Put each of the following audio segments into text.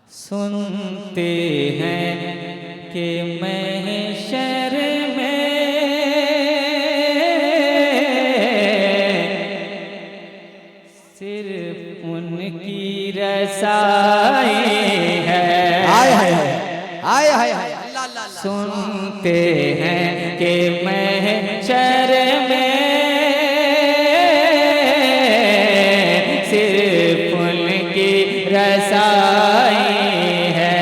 सुनते हैं कि महशर में सिर्फ उनकी रसाई है। हाय हाय हाय हाय हाय अल्लाह अल्लाह। सुनते हैं कि महशर में सिर्फ उनकी रसाई है।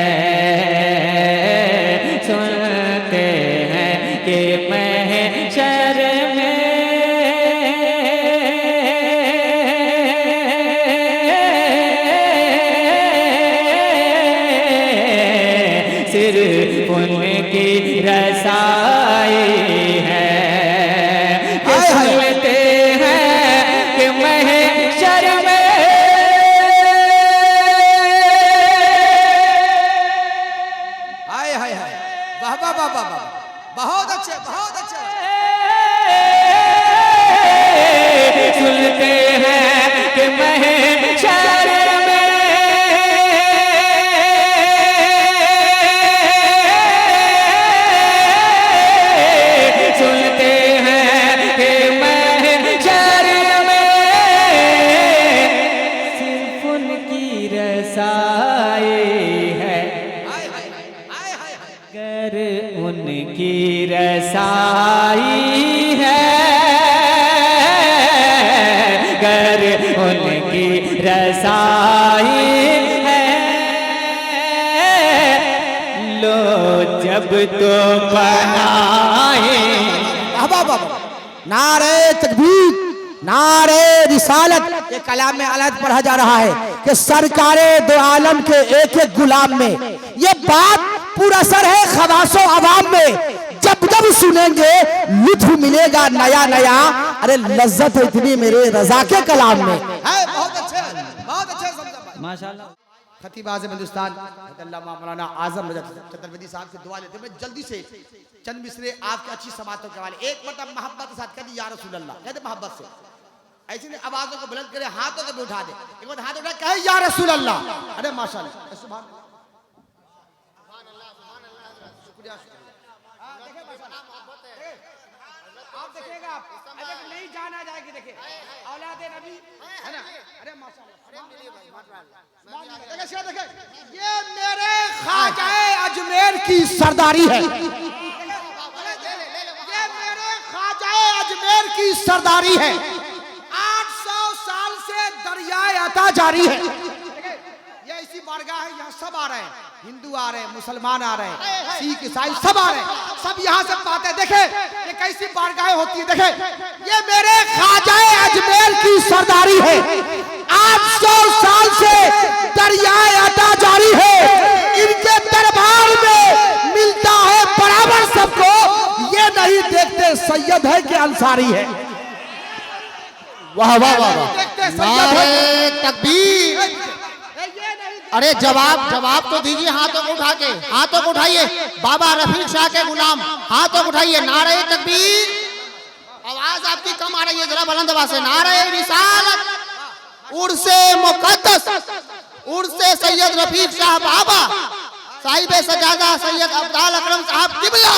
सुनते हैं कि महशर में सिर्फ उनकी रसाई है। सुनते हैं कि महशर में हाय हाय हाय वाह वाह वाह वाह वाह, बहुत अच्छे बहुत अच्छे। सुनते हैं कि महशर में सुनते हैं कि महशर में सिर्फ उनकी रसाई है। हाय हाय हाय हाय हाय। कर उनकी रसाई है। कर उनकी रसाई है। लो जब तो बनाए वाह वाह वाह वाह। नारे तकबीर नारे रिसालत। ये कलाम में अलग पढ़ा जा रहा है कि सरकारे दो आलम के एक एक गुलाम में। ये बात पूरा असर है खवासो अवाम में। जब जब सुनेंगे लुत्फ मिलेगा नया नया। अरे लज्जत है इतनी मेरे रजा के कलाम में। है बहुत अच्छे माशाल्लाह। खतीब आज़म हिंदुस्तान मौलाना आजम रजब चतुर्वेदी साहब से दुआ लेते हैं। मैं जल्दी से चंद मिसरे आपकी अच्छी समातों के वाले एक मतलब मोहब्बत के साथ कह दी या रसूल अल्लाह। कहते मोहब्बत से ऐसे नहीं आवाजों को बुलंद करे हाथों को भी उठा दे। एक बार हाथ उठा कहे या रसूल अल्लाह। अरे माशाल्लाह सुभान अल्लाह शुक्रिया आप देखिएगा आप नहीं जाना जाएगी। देखिए औलादे नबी है ना। अरे माशाल्लाह देखिए ये मेरे ख्वाजाए अजमेर की सरदारी है। ये मेरे ख्वाजाए अजमेर की सरदारी है। 800 साल से दरियाए अता जारी है। ये ऐसी बारगाह है यहाँ सब आ रहे हैं। हिंदू आ रहे हैं, मुसलमान आ रहे हैं, सिख ईसाई सब आ रहे हैं। सब यहाँ से पाते देखे ये कैसी बारगाहें होती है। देखे ये मेरे ख्वाजाए अजमेर की सरदारी है। 800 साल से दरियाए अता जारी है। इनके दरबार में मिलता है बराबर सबको। ये नहीं देखते सैयद है कि अंसारी है। वाह वाह वाह नारे तकबीर। अरे जवाब तो दीजिए। हाथों को उठा के हाथों को उठाइए। बाबा रफीक शाह के गुलाम हाथों को उठाइए। नारे तकबीर। आवाज आपकी कम आ रही है जरा बुलंद आवाज से। नारे रिसालत उर्से मुकद्दस उर्से सैयद रफीक शाह बाबा साहिब सजादा सैयद अब्दाल अकरम साहब किबला।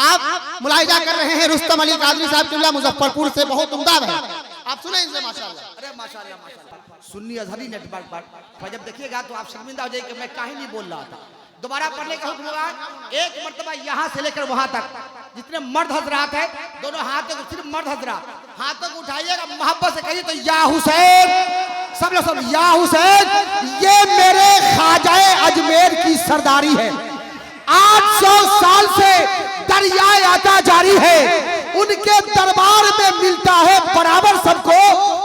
आप मुलाहिजा कर रहे हैं रुस्तम अली कादरी साहब किबला मुजफ्फरपुर से बहुत उम्दा है। आप सुने इनसे माशाल्लाह। अरे माशाल्लाह माशाल्लाह। सुन्नी अजहरी नेटवर्क पर जब देखिएगा तो आप शर्मिंदा हो जाएंगे कि मैं काहे नहीं बोल रहा था। दोबारा पढ़ने का हुक्म होगा। एक मर्तबा यहाँ से लेकर वहां तक जितने मर्द हजरात है दोनों हाथों को सिर्फ मर्द हजरात हाथों को उठाइएगा। मोहब्बत से कहिए तो या हुसैन। सब लोग सब या हुसैन। ये मेरे ख्वाजाए अजमेर की सरदारी है। 800 साल से दरियाए अता जारी है। उनके दरबार में मिलता है बराबर सबको।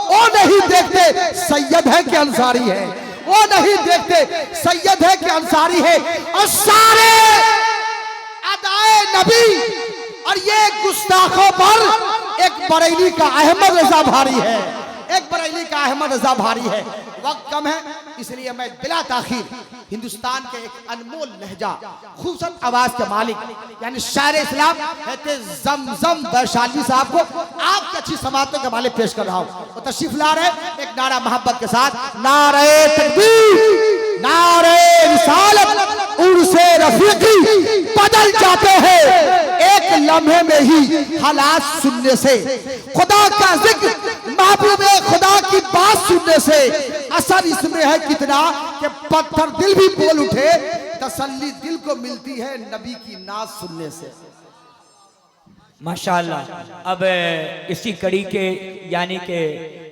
वो नहीं देखते सैयद है कि अंसारी है। वो नहीं देखते सैयद है कि अंसारी है। और सारे अदाए नबी और ये गुस्ताखों पर एक बरेली का अहमद रजा भारी है। एक बरेली का अहमद रजा भारी है। वक्त कम है इसलिए मैं बिला ताखीर हिंदुस्तान के एक अनमोल लहजा खूबसूरत आवाज के मालिक यानी शायर इस्लाम कहते जमजम वैशाली साहब को आपकी अच्छी समातों के हवाले पेश कर रहा हूँ। वो तशरीफ ला रहे एक नारा मोहब्बत के साथ, नारे तकबीर, नारे रफीकी बदल जाते हैं एक लम्हे में ही हालात सुनने से। खुदा का जिक्र महबूब खुदा की बात सुनने से असर इसमें है कितना कि पत्थर दिल भी बोल उठे। तसल्ली दिल को मिलती है नबी की नात सुनने से। माशाअल्लाह। अब इसी कड़ी के यानी कि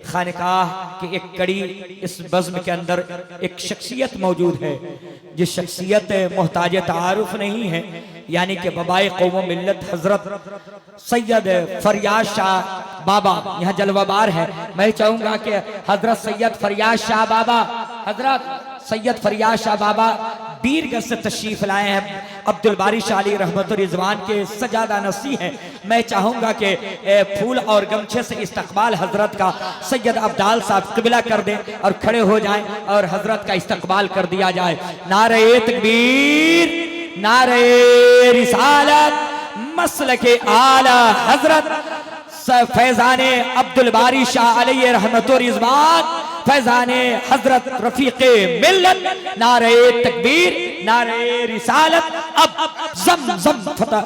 खानकाह की एक कड़ी इस बज़्म के अंदर एक शख्सियत मौजूद है जिस शख्सियत मोहताज तारुफ नहीं है, यानी कि बबाए कौम मिल्लत हजरत सैयद फरियाद शाह बाबा यहाँ जलवाबार है। मैं चाहूँगा कि हजरत सैयद फरियाद शाह बाबा, हजरत सैयद फरियाद शाह बाबा बीरगंज से तशरीफ लाए हैं। अब्दुल बारी शाह अली रहमतुर रिजवान के सजादा नसी हैं। मैं चाहूँगा कि फूल और गमछे से इस्तकबाल हजरत का सैयद अब्दाल साहब क़िबला कर दें और खड़े हो जाएं और हजरत का इस्तकबाल कर दिया जाए। नारे तकबीर, नारे रिसालत, मसलके आला हजरत फैजाने अब्दुल बारी शाह अलैहि रहमतुर रिजवान, फैजाने हजरत रफीक़े मिल्लत, नारे तकबीर, नारे रिसालत। अब जम जम फतह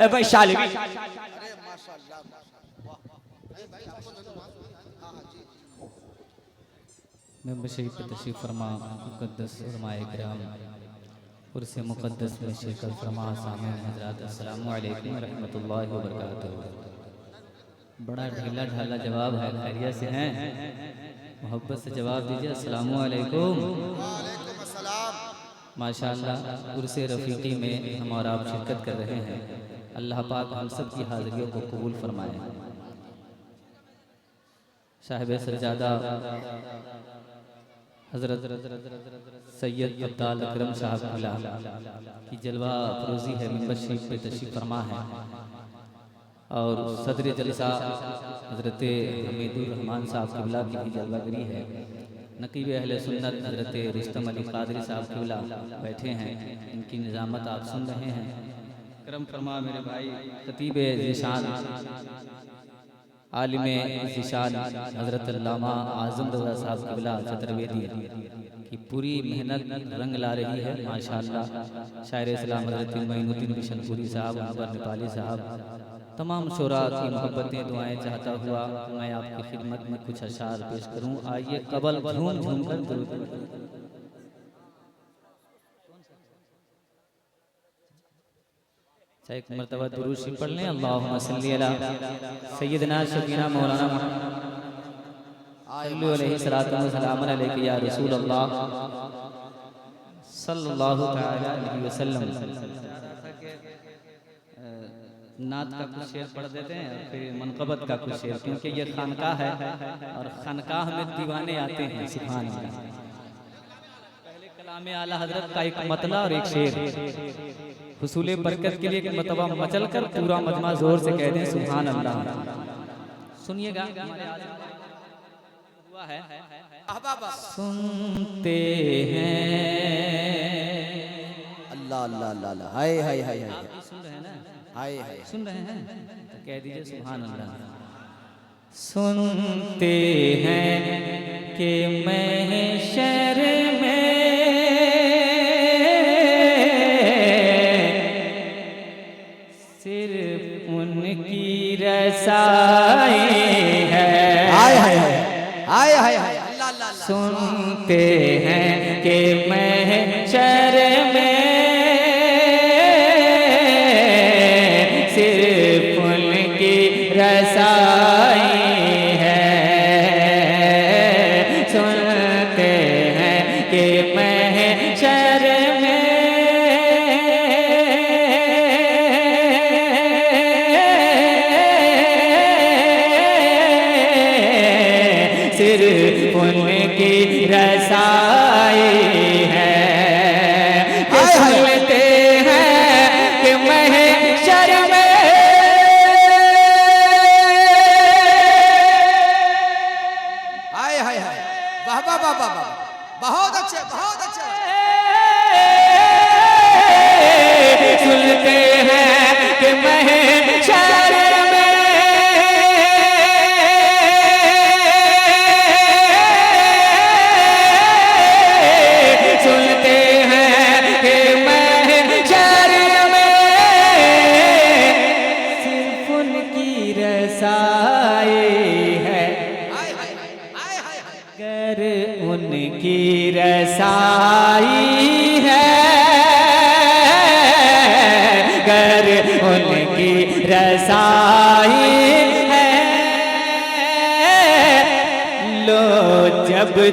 वैशाली। मेंबर शरीफ पे तशरीफ फरमा मुक़द्दस उलमाए किराम पुरसे मुक़द्दस में शिरकत फरमा सामईन हज़रात अस्सलामु अलैकुम व रहमतुल्लाहि व बरकातहू। बड़ा ढीला ढाला जवाब है, खैरियत से हैं? मोहब्बत से जवाब दीजिए अस्सलामु अलैकुम। माशाअल्लाह पुरसे रफ़ीक़ी में हम और आप शिरकत कर रहे हैं। अल्लाह पाक हम सब की हाज़िरियों को कबूल फरमाए। साहिब सरजादा हज़रत सैयद अब्दाल अकरम साहब की जलवा फरोज़ी है, मेंबर शरीफ पे तशरीफ़ फरमा है। और सदर जलसा हज़रत हमीदुर रहमान साहब क़िबला की भी जलवागरी है। नकीब अहले सुन्नत हज़रत रुस्तम अली क़ादरी साहब क़िबला बैठे हैं, इनकी निज़ामत आप सुन रहे हैं। करम फरमा मेरे भाई खतीब ज़ीशान आलिम ज़ीशान हज़रत अल्लामा आज़म रज़ा साहब क़िबला चतुर्वेदी की पूरी मेहनत रंग ला रही है माशाअल्लाह। शायर इस्लाम हज़रत मोइनुद्दीन बिशनपुरी साहब, अनवर नेपाली साहब, तमाम शोरा की मोहब्बतें दुआएं चाहता हुआ मैं आपकी खिदमत में कुछ अशार पेश करूं। आइए कबल झूम झूम कर दुरूद। एक मरतबा दुरूद शरीफ पढ़ लें। अल्लाहुम्मा सल्ली अला सय्यिदना शफीना मौलाना सल्लल्लाहु अलैहि सलाम अलैका या रसूल अल्लाह सल्लल्लाहु तआला अलैहि वसल्लम। नात का कुछ शेर पढ़ देते हैं और फिर मनक़बत का कुछ शेर, क्योंकि ये खानकाह है और खानकाह में दीवाने आते हैं। सुभान अल्लाह। पहले कलामे आला हजरत का एक मतला और एक शेर हुसूले बरकत के लिए एक मतबा मचल कर पूरा मजमा जोर से कह दें सुभान अल्लाह। सुनिएगा हुआ है। सुनते हैं अल्लाह अल्लाह अल्लाह, हाय हाय हाय हाय, सुन रहे हैं ना? हाय हाय, सुन रहे हैं तो कह दीजिए सुभान अल्लाह। सुनते हैं कि महशर में सिर्फ उनकी रसाई है। हाय हाय हाय, हाय हाय हाय, अल्लाह अल्लाह। सुनते हैं कि महशर में रसाई है। सुनते हैं कि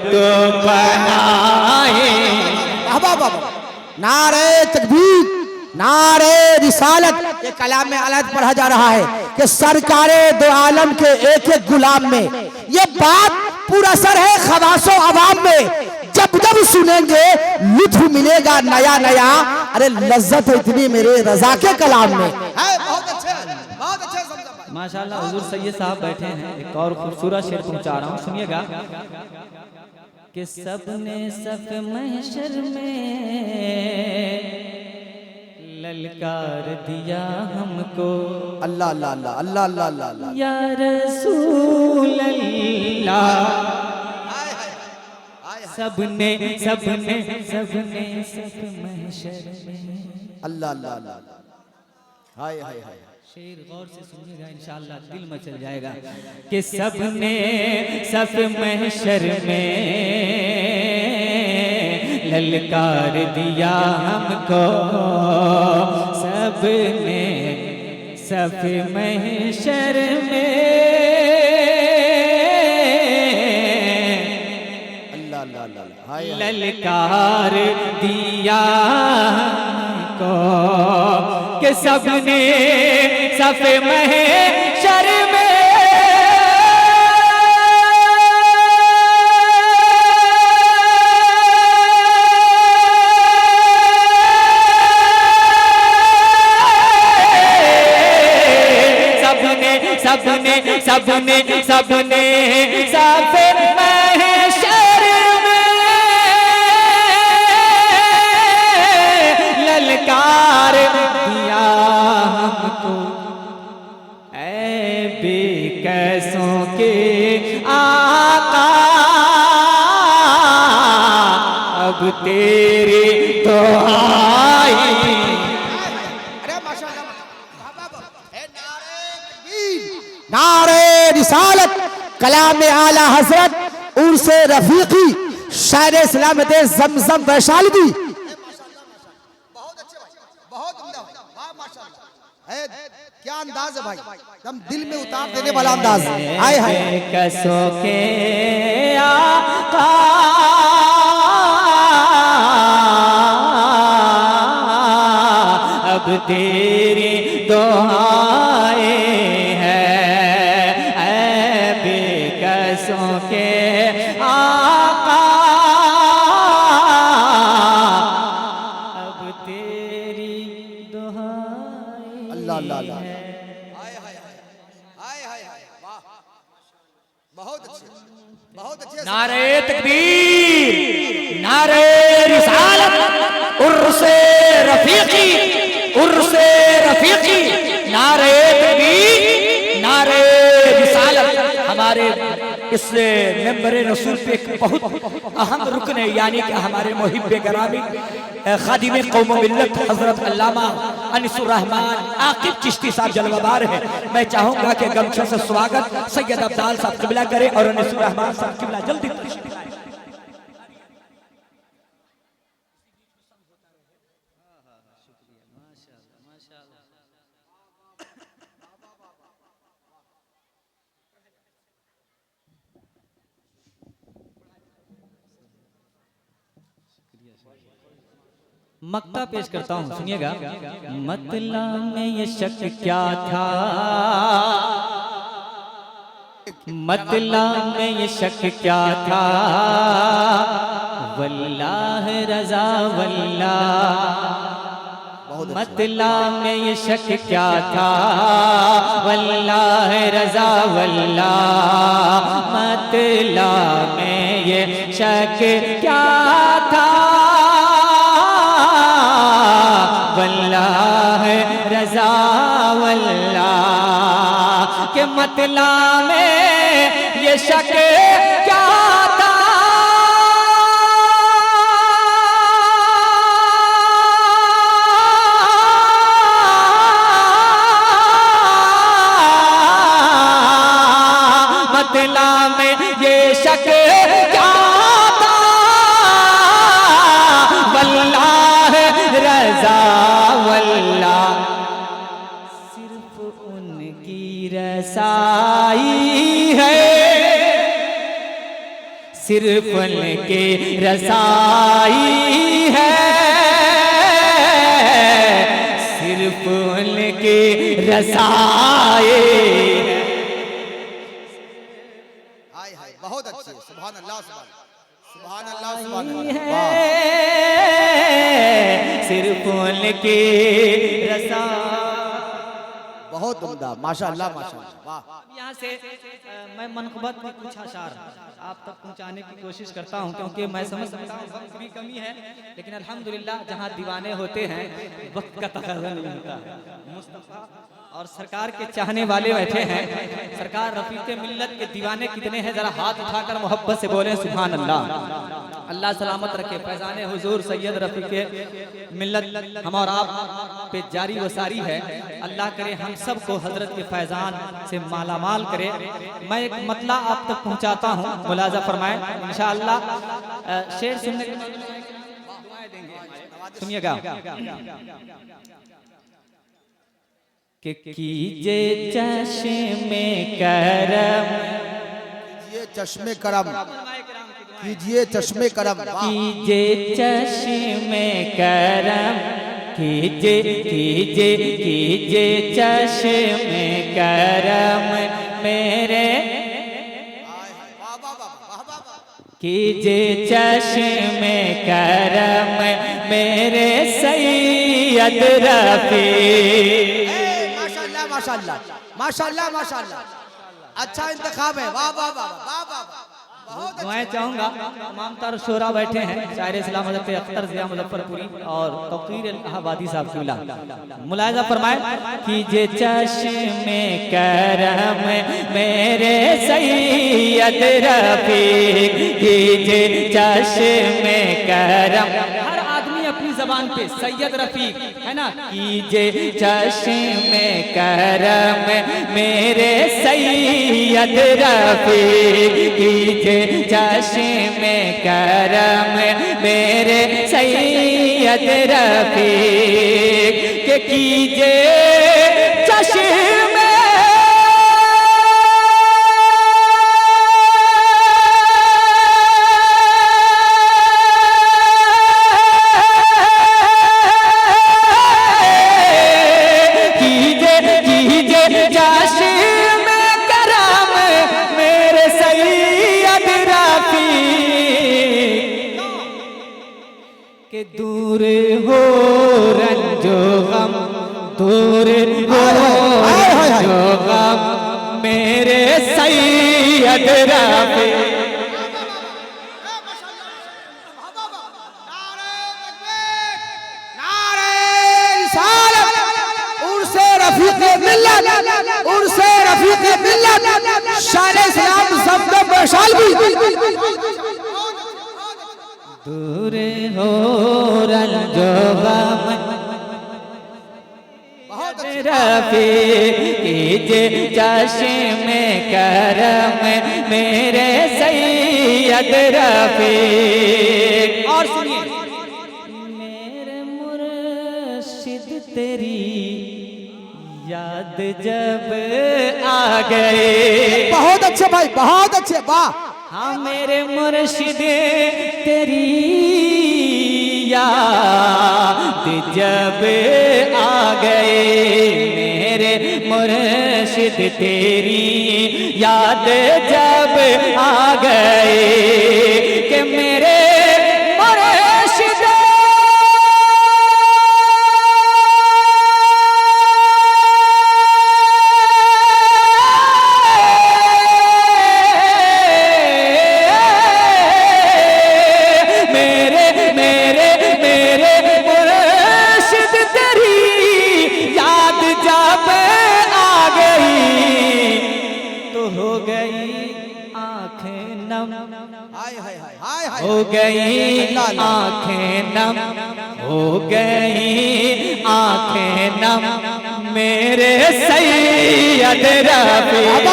तो बनाए। नारे तकबीर, नारे रिसालत। ये कलाम में अलग पढ़ा जा रहा है कि सरकारे दो आलम के एक एक गुलाम में। ये बात पूरा असर है खवासो अवाम में। जब जब सुनेंगे लुत्फ मिलेगा नया नया। अरे लज्जत है इतनी मेरे रजा के कलाम में। बहुत अच्छे, बहुत अच्छे। माशाल्लाह हुजूर सैयद साहब बैठे हैं। एक और खूबसूरत शेर पहुंचा रहा हूँ, सुनिएगा कि सबने सफ महशर में ललकार दिया हमको। अल्लाह अल्लाह अल्लाह अल्लाह अल्लाह अल्लाह या रसूल अल्लाह। सबने सबने सबने सफ महशर में। अल्लाह अल्लाह अल्लाह। हाय हाय हाय। शेर गौर से सुनिएगा, इंशाअल्लाह दिल में चल जाएगा कि सबने सफ महशर में ललकार दिया हमको। सबने सफ महशर में अल्लाह अल्लाह अल्लाह। हाय हाय। ललकार दिया हमको कि सबने सफ महशर में सबने सबने सबने सफ महशर में ललकार दिया हमको। ऐ बेकसों के आका अब तेरे तो आई। नारे रिसालत, कलाम आला हजरत उर्से रफीकी, शायर इस्लाम दे जमजम वैशाली। बहुत अच्छे भाई, बहुत उम्दा, वाह माशाअल्लाह। क्या अंदाज है भाई, एकदम दिल में उतार देने वाला अंदाज। आए हाय। कसो के आका अब तेरी दुआएं के आका अब तेरी दुहाई। अल्लाह अल्लाह अल्लाह। हाय हाय हाय हाय हाय। वाह, बहुत अच्छे, बहुत अच्छे। नारे तकबीर, नारे रिसालत, उर्से रफीकी, उर्से रफीकी। नारे तकबीर, नारे रिसालत। हमारे इस मेंबर रसूल पे एक बहुत अहम रुकन है, यानी कि हमारे मुहिब्बे गरामी खादिम कौम मिल्लत हजरत अल्लामा अनिसुर रहमान आकिब चिश्ती साहब जलवाबार है। मैं चाहूंगा कि गमछे से स्वागत सैयद अब्दाल साहब किबला करे और अनिसुर रहमान साहब किबला जल्दी तशरीफ लाए। मक्ता पेश करता हूँ, सुनिएगा। मतला में ये शक क्या था, मतला में ये शक क्या था, वल्लाह रजा वल्लाह। मतला में ये शक क्या था, वल्लाह रजा वल्लाह। मतला में ये शक क्या था, वल्लाह रजा वल्लाह। के मतला में ये शक क्या था, मतला में ये शक क्या था, वल्लाह रजा वल्लाह। सिर्फ उनकी रसाई है, सिर्फ उनके रसाई है, सिर्फ उनके रसाई है। हाय हाय बहुत अच्छे, सुभान अल्लाह सुभान अल्लाह सुभान अल्लाह। सिर्फ उनके रसा। बहुत उम्दा, माशाअल्लाह माशाअल्लाह, वाह। यहाँ से मैं मनक़बत में कुछ अशार आप तक पहुँचाने की कोशिश करता हूँ, क्योंकि मैं समझ सकता हूँ वक्त की कमी है, लेकिन अल्हम्दुलिल्लाह जहाँ दीवाने होते हैं वक्त का तकाज़ा नहीं होता। मुस्तफ़ा और सरकार के चाहने वाले बैठे हैं। सरकार रफ़ीक़े मिल्लत के दीवाने कितने हैं, जरा हाथ उठाकर मोहब्बत से बोले सुभान अल्लाह। अल्लाह सलामत रखे। फैज़ाने हुजूर सैयद रफ़ीक़े मिल्लत हम और आप पे जारी व सारी है। अल्लाह करे हम सब को हजरत के फैज़ान से मालामाल करे। मैं एक मतला आप तक पहुंचाता हूं, मुलाजा फरमाएं इंशाअल्लाह। शेर सुनने के बाद दुआएं देंगे, सुनिएगा। कि कीजे चश्मे करम, कीजिए चश्मे करम, कीजिए चश्मे करम, कीजे चश्मे करम, कीजे कीजे कीजे चश्मे करम मेरे, कीजे चश्मे करम मेरे सैयद रफ़ीक़। माशाअल्लाह माशाअल्लाह माशाअल्लाह माशाअल्लाह, अच्छा इंतखाब है, वाह वाह वाह वाह वाह। दुआएं चाहूँगा। तमाम तर शोरा बैठे हैं, शायर इस्लाम हज़रत अख्तर ज़िया मुज़फ़्फ़रपुरी और तौक़ीर अल-अहाबादी साहब किबला। मुलाहिज़ा फरमाएं। कीजे चश्मे करम मेरे सैयद रफ़ीक़, कीजे चश्मे करम। हर आदमी अपनी ज़बान पे सैयद रफ़ीक़ है ना। कीजे चश्मे करम मेरे सैयद रफ़ीक़, कीजे चश्मे करम मेरे सैयद रफ़ीक़, के कीजे चश्मे के दूर हो रंजो गम, दूर हो रंजो गम मेरे सैयद रफ़ीक़। रफ़ीक़े मिल्लत, उर्से रफ़ीक़े मिल्लत, शान इस्लाम ज़ब्द बशालवी। दूर हो रंजो गम रफ़ीक़, कीजे चश्मे करम मेरे सैयद रफ़ीक़। और सुनिए। मेरे मुर्शिद तेरी याद जब आ गए। बहुत अच्छे भाई, बहुत अच्छे, वाह। हाँ मेरे मुर्शिद तेरी याद जब आ गए, मेरे मुर्शिद तेरी याद जब आ गए, कि मेरे मुर्शिद हो गई आँखें नम, हो गई आँखें नम मेरे सैयद रफ़ीक़।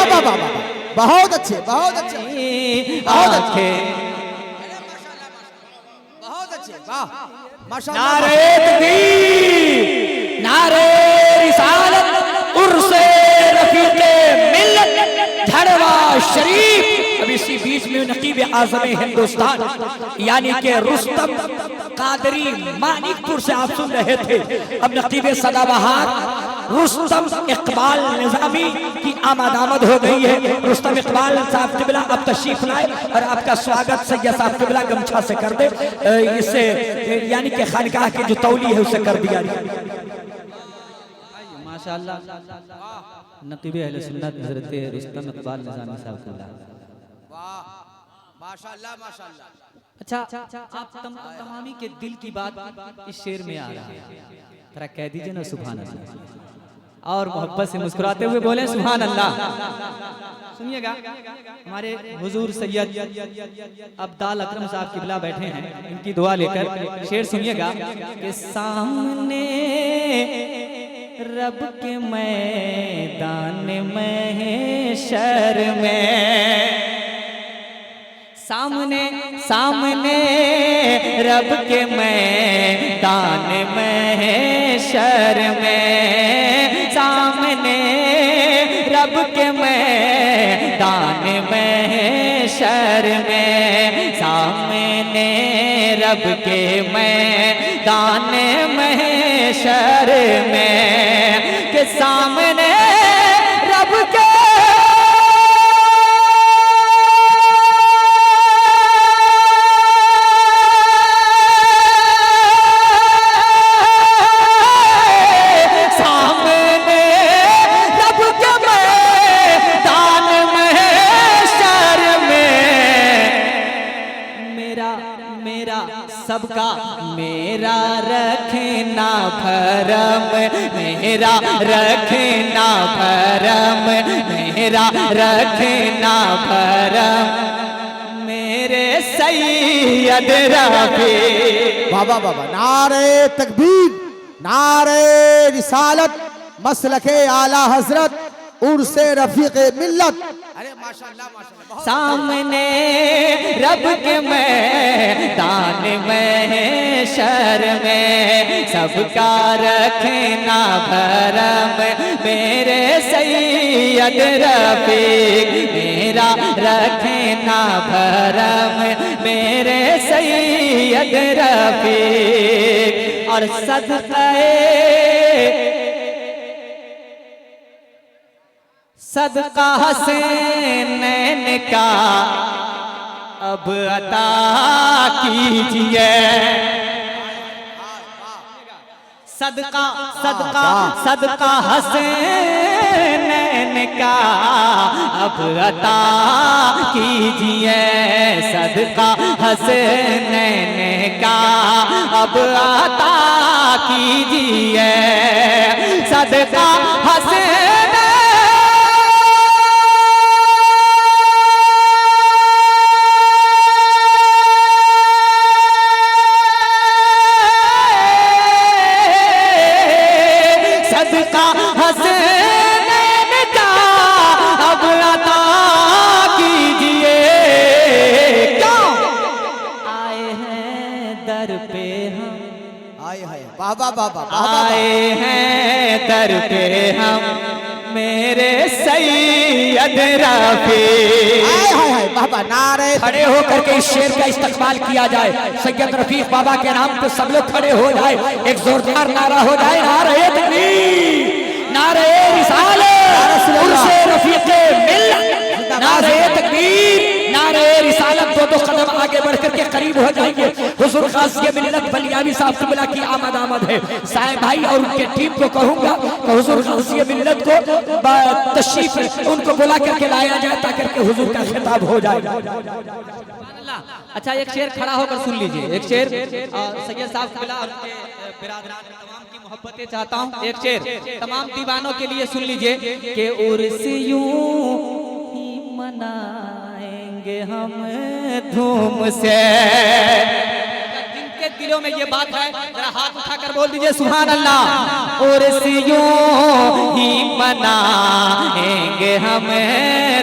बहुत अच्छे, बहुत अच्छे, आँखें बहुत अच्छे, वाह माशाअल्लाह। नारे तकबीर, नारे रिसालत, उर्से रफ़ीक़े मिल्लत, झड़वा शरीफ। अब इसी बीच में नकीब आज़म हिंदुस्तान यानी कि रुस्तम कादरी मानिकपुर से आप सुन रहे थे। अब नकीब सदाबहार रुस्तम इकबाल निजामी की आमद हो गई है। रुस्तम इकबाल साहब किबला अब तशरीफ लाए और आपका स्वागत सैयद साहब किबला गमछा से कर दे, इससे यानी कि खानकाह की जो तौली है उसे कर दिया जाए। माशाअल्लाह नकीब अहले सुन्नत हज़रत रुस्तम इकबाल निजामी साहब को वाह माशाअल्लाह माशाअल्लाह। अच्छा आप तमामी के दिल की बात इस शेर में आ रहा है, जरा कह दीजिए ना सुभान अल्लाह, और मोहब्बत से मुस्कुराते हुए बोले सुभान अल्लाह। सुनिएगा हमारे हुजूर सैयद अब्दाल अकरम साहब किबला बैठे हैं, इनकी दुआ लेकर शेर सुनिएगा कि सामने रब के मैदान महशर में, सामने सामने रब के मैदान महशर में, सामने रब के मैदान महशर में, सामने रब के मैदान महशर में, के सामने रब के सबका मेरा रखना भरम, मेरा रखना भरम, मेरा रखना भरम, मेरे सैयद रफ़ी। बाबा बाबा नारे तकबीर, नारे रिसालत, मसलके आला हजरत, उर्से रफीक मिल्लत। अरे माशाअल्लाह माशाअल्लाह। सामने रब के मैदान महशर में, सबका रखना भरम, मेरे सैयद रफ़ीक, मेरा रखना भरम, मेरे सैयद रफ़ीक। और सदका हसनैन का अब अता कीजिए, सदका सदका सदका हसनैन का अब अता कीजिए, सदका हसनैन का अब अता कीजिए, सदका हसनैन बाबा बाबा आए हैं दर पे हम, मेरे सैयद रफ़ीक। बाबा नारे खड़े होकर के इस शेर का इस्तकबाल किया जाए। सैयद रफीक बाबा के नाम पे सब लोग खड़े हो जाए, एक जोरदार नारा हो जाए, नारे तकबीर, नारे रिसालत, उर्से रफीक मिल्लत, नारे तकबीर, नारे रिसालत। दो कदम आगे बढ़ करके करीब हो जाएंगे। हुजूर गाज़ी मिल्लत बलियावी साहब किबला की आमद है। साहिब भाई और उनके टीम को कहूंगा कि हुजूर गाज़ी मिल्लत को तशरीफ उनको बुला करके लाया जाए ताकि हुजूर का खिताब हो जाए। अच्छा एक शेर खड़ा होकर सुन लीजिए, एक शेर सैयद साहब किबला और उनके बिरादरान तमाम की मोहब्बतें चाहता हूँ। एक शेर तमाम दीवानों के लिए सुन लीजिए कि उर्स यूं ही मनाएंगे हम धूम से। जिनके दिलों में ये बात है जरा हाथ उठाकर बोल दीजिए सुभान अल्लाह। उर्स यूं ही मनाएंगे हम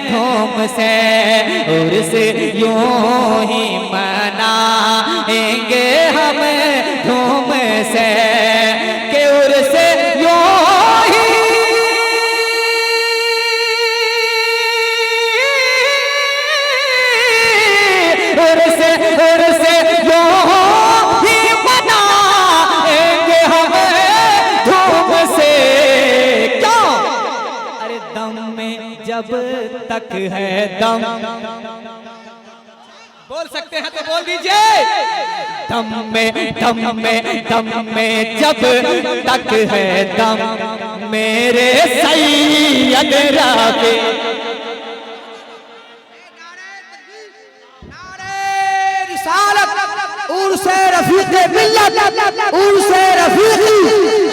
धूम से, उर्स यूं ही मनाएंगे हम धूम से, के उर्स यूं ही जब तक है दम। बोल सकते हैं तो बोल दीजिए। दम में जब तक है दम मेरे सैयद राफ़ी। उर्से रफीक मिल्लत उर्से रफीकी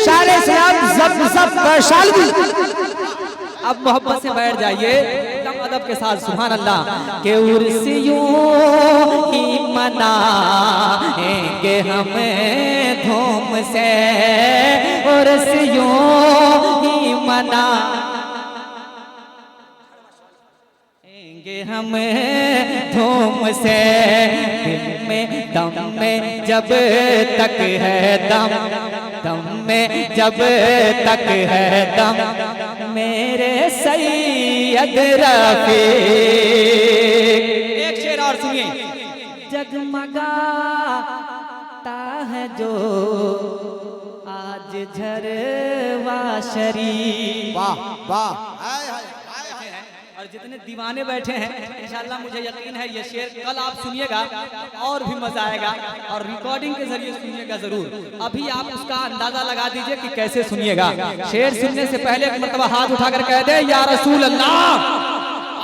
शारे सलाम सब वैशाली। अब मोहब्बत से बैठ जाइए एकदम अदब के साथ। सुभान अल्लाह। के उर्सियों ही मनाएंगे हमें धूम से, उर्सियों ही मना हमें धूम से। दिल में दम में जब तक है दम, दम में जब तक है दम मेरे सैयद रफ़ी। एक शेर और सुनिए। जगमगाता है जो आज झरवा शरीफ। वाह वाह। और जितने दीवाने बैठे हैं इंशाल्लाह मुझे यकीन है ये शेर कल आप सुनिएगा और भी मजा आएगा, और रिकॉर्डिंग के जरिए सुनिएगा जरूर। अभी आप उसका अंदाजा लगा दीजिए कि कैसे सुनिएगा। शेर सुनने से पहले एक मर्तबा हाथ उठाकर कह दे या रसूल अल्लाह,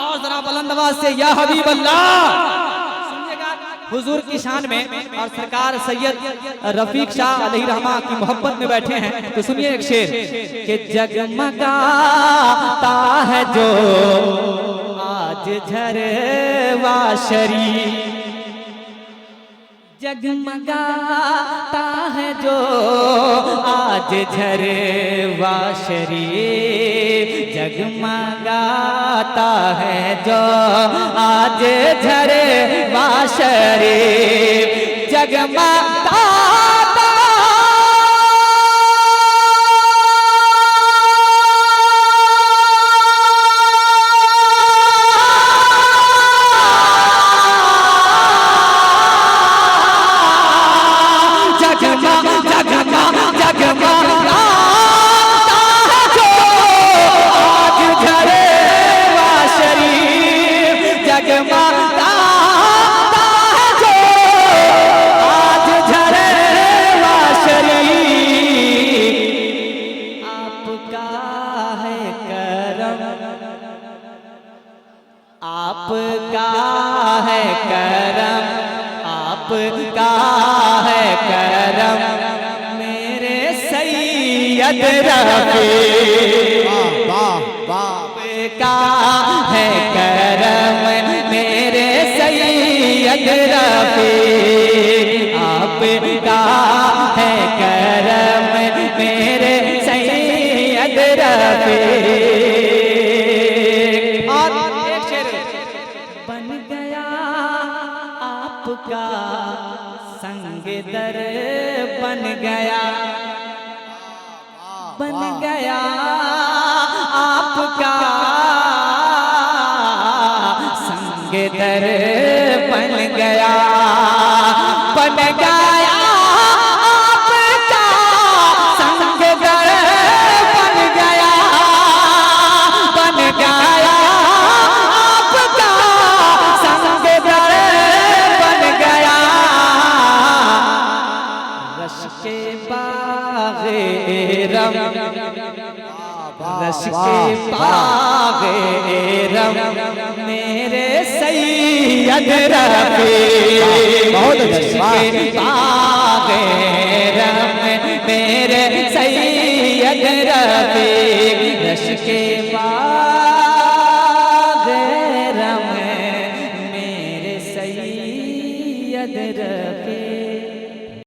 और जरा बुलंद आवाज से या हबीब अल्लाह हुजूर की शान में। और सरकार सैयद रफीक शाह अलैहि रहमा की मोहब्बत में बैठे हैं तो सुनिए एक शेर कि जगमगाता है जो आज झरवा शरीफ, जगमगाता है जो आज झरवा शरीफ, जगमगाता है जो आज झरवा शरीफ, जगमगाता आपका है करम, आपका है करम मेरे सैयद रफ़ी। आपका है करम मेरे सैयद रफ़ी, आपका है करम मेरे सैयद रफ़ी। आपका संग दर बन गया, बन गया आपका संग दर बन गया, बन गया आपका संग दर बन गया, बन गया आपका संग दर रश्के बाग़े रम, रश्के बाग़े रम मेरे सैयद रफ़ी। रश्के बाग़े रम मेरे सैयद रफ़ी, रश्के बाग़े